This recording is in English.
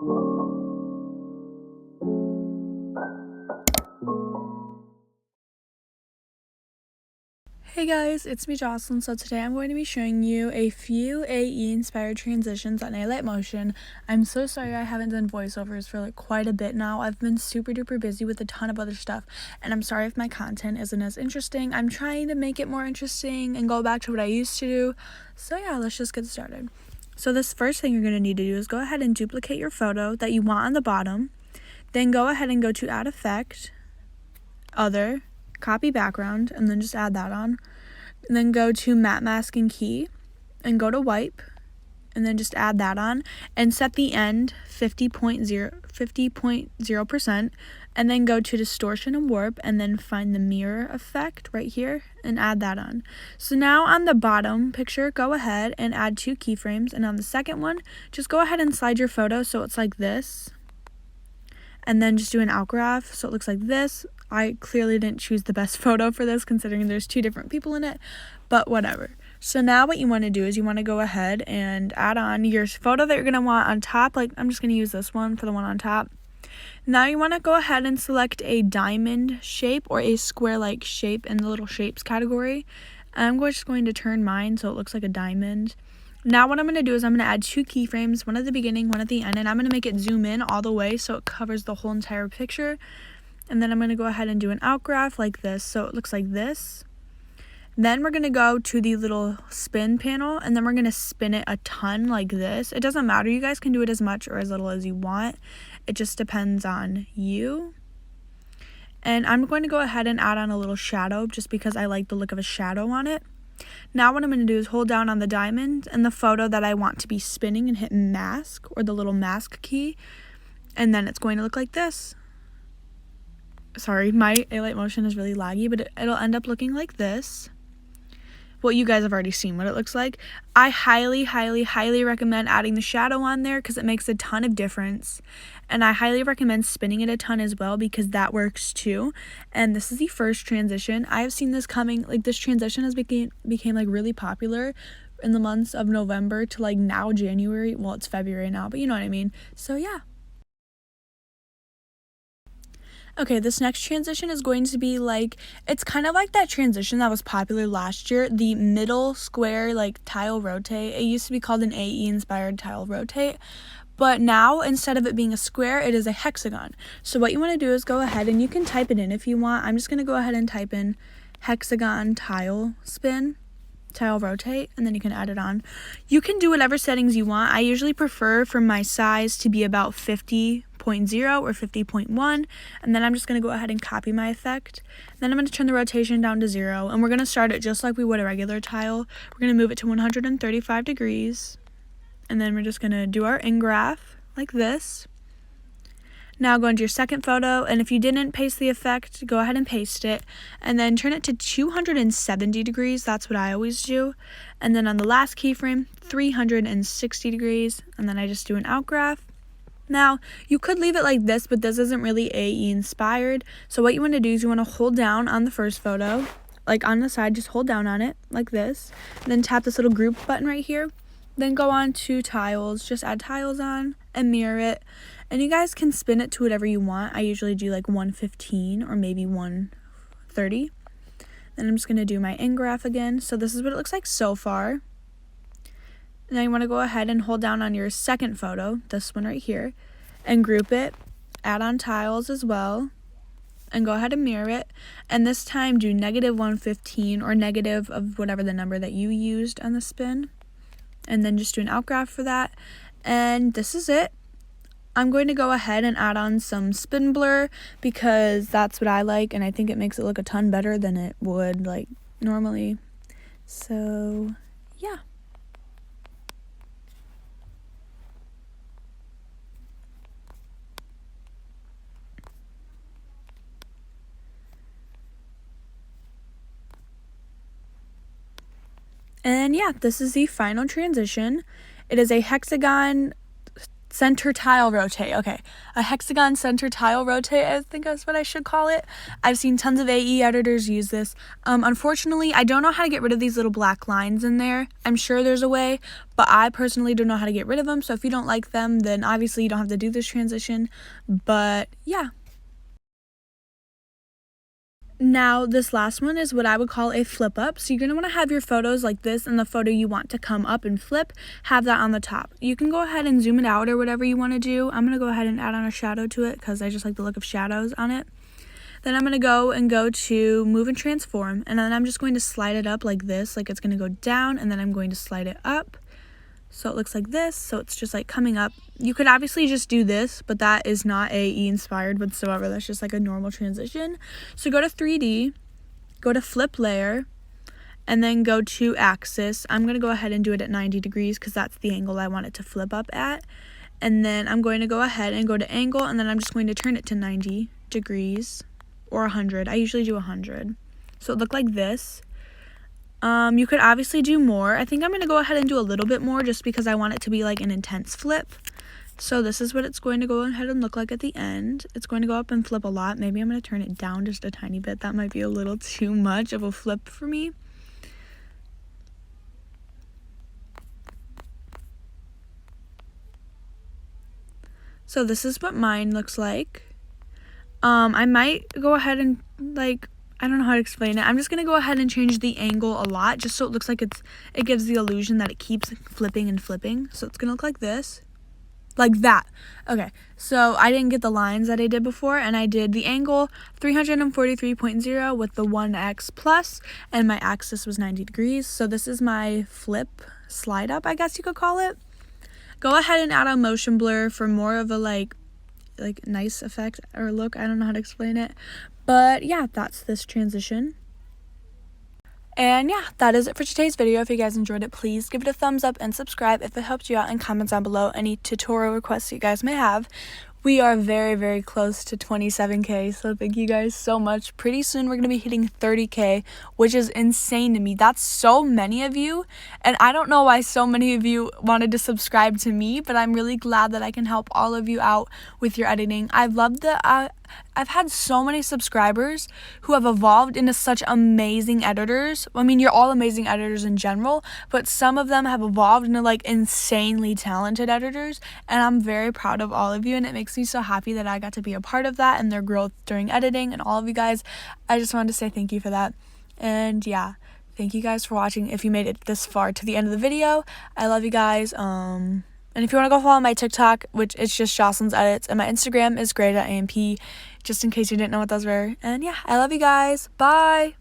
Hey guys, it's me Jocelyn. So today I'm going to be showing you a few AE inspired transitions on Alight Motion. I'm so sorry I haven't done voiceovers for like quite a bit now. I've been super duper busy with a ton of other stuff, and I'm sorry if my content isn't as interesting. I'm trying to make it more interesting and go back to what I used to do. So yeah, let's just get started. So this first thing you're going to need to do is go ahead and duplicate your photo that you want on the bottom. Then go ahead and go to Add Effect, Other, Copy Background, and then just add that on. And then go to Matte Mask and Key, and go to Wipe, and then just add that on, and set the end 50.0%, and then go to Distortion and Warp, and then find the mirror effect right here, and add that on. So now on the bottom picture, go ahead and add 2 keyframes, and on the second one, just go ahead and slide your photo so it's like this, and then just do an outgraph so it looks like this. I clearly didn't choose the best photo for this considering there's 2 different people in it, but whatever. So now what you want to do is you want to go ahead and add on your photo that you're going to want on top. Like I'm just going to use this one for the one on top. Now you want to go ahead and select a diamond shape or a square-like shape in the little shapes category. I'm just going to turn mine so it looks like a diamond. Now what I'm going to do is I'm going to add 2 keyframes, one at the beginning, one at the end, and I'm going to make it zoom in all the way so it covers the whole entire picture. And then I'm going to go ahead and do an outgraph like this so it looks like this. Then we're going to go to the little spin panel, and then we're going to spin it a ton like this. It doesn't matter, you guys can do it as much or as little as you want. It just depends on you. And I'm going to go ahead and add on a little shadow just because I like the look of a shadow on it. Now what I'm going to do is hold down on the diamond and the photo that I want to be spinning and hit mask or the little mask key, and then it's going to look like this. Sorry, my Alight Motion is really laggy, but it'll end up looking like this. Well, you guys have already seen what it looks like. I highly recommend adding the shadow on there because it makes a ton of difference. And I highly recommend spinning it a ton as well because that works too. And this is the first transition. I have seen this coming, like this transition has became like really popular in the months of November to like now January. Well, it's February now, but you know what I mean. So yeah. Okay, this next transition is going to be like, it's kind of like that transition that was popular last year, the middle square like tile rotate. It used to be called an AE inspired tile rotate, but now instead of it being a square, it is a hexagon. So what you want to do is go ahead and you can type it in if you want. I'm just going to go ahead and type in hexagon tile spin, tile rotate, and then you can add it on. You can do whatever settings you want. I usually prefer for my size to be about 50.0 or 50.1, and then I'm just going to go ahead and copy my effect. Then I'm going to turn the rotation down to 0, and we're going to start it just like we would a regular tile. We're going to move it to 135 degrees, and then we're just going to do our in-graph like this. Now go into your second photo, and if you didn't paste the effect, go ahead and paste it, and then turn it to 270 degrees, that's what I always do, and then on the last keyframe, 360 degrees, and then I just do an outgraph. Now, you could leave it like this, but this isn't really AE inspired, so what you want to do is you want to hold down on the first photo, like on the side, just hold down on it, like this, then tap this little group button right here, then go on to tiles, just add tiles on, and mirror it. And you guys can spin it to whatever you want. I usually do like 115 or maybe 130. Then I'm just going to do my in-graph again. So this is what it looks like so far. Now you want to go ahead and hold down on your second photo, this one right here, and group it. Add on tiles as well. And go ahead and mirror it. And this time do negative 115 or negative of whatever the number that you used on the spin. And then just do an outgraph for that. And this is it. I'm going to go ahead and add on some spin blur because that's what I like, and I think it makes it look a ton better than it would like normally. So yeah. And yeah, this is the final transition. It is a hexagon center tile rotate. Okay, a hexagon center tile rotate, I think that's what I should call it. I've seen tons of AE editors use this. Unfortunately, I don't know how to get rid of these little black lines in there. I'm sure there's a way, but I personally don't know how to get rid of them. So if you don't like them, then obviously you don't have to do this transition. But yeah. Now, this last one is what I would call a flip up. So you're going to want to have your photos like this, and the photo you want to come up and flip, have that on the top. You can go ahead and zoom it out or whatever you want to do. I'm going to go ahead and add on a shadow to it because I just like the look of shadows on it. Then I'm going to go to move and transform, and then I'm just going to slide it up like this, like it's going to go down, and then I'm going to slide it up. So it looks like this, so it's just like coming up. You could obviously just do this, but that is not AE inspired whatsoever. That's just like a normal transition. So go to 3D, go to flip layer, and then go to axis. I'm going to go ahead and do it at 90 degrees because that's the angle I want it to flip up at. And then I'm going to go ahead and go to angle, and then I'm just going to turn it to 90 degrees or 100. I usually do 100. So it looked like this. You could obviously do more. I think I'm going to go ahead and do a little bit more just because I want it to be like an intense flip. So this is what it's going to go ahead and look like at the end. It's going to go up and flip a lot. Maybe I'm going to turn it down just a tiny bit. That might be a little too much of a flip for me. So this is what mine looks like. I might go ahead and I don't know how to explain it. I'm just going to go ahead and change the angle a lot just so it looks like it gives the illusion that it keeps flipping and flipping. So it's going to look like this. Like that. Okay, so I didn't get the lines that I did before, and I did the angle 343.0 with the 1x plus, and my axis was 90 degrees. So this is my flip slide up, I guess you could call it. Go ahead and add a motion blur for more of a like nice effect or look. I don't know how to explain it. But yeah, that's this transition. And yeah, that is it for today's video. If you guys enjoyed it, please give it a thumbs up and subscribe if it helped you out, and comment down below any tutorial requests you guys may have. We are very, very close to 27K, so thank you guys so much. Pretty soon we're going to be hitting 30K, which is insane to me. That's so many of you, and I don't know why so many of you wanted to subscribe to me, but I'm really glad that I can help all of you out with your editing. I've had so many subscribers who have evolved into such amazing editors. I mean, you're all amazing editors in general, but some of them have evolved into like insanely talented editors, and I'm very proud of all of you, and it makes me so happy that I got to be a part of that and their growth during editing. And all of you guys, I just wanted to say thank you for that. And yeah, thank you guys for watching. If you made it this far to the end of the video, I love you guys. And if you want to go follow my TikTok, which it's just jocelynsedits, and my Instagram is gray.amp, just in case you didn't know what those were. And yeah, I love you guys. Bye.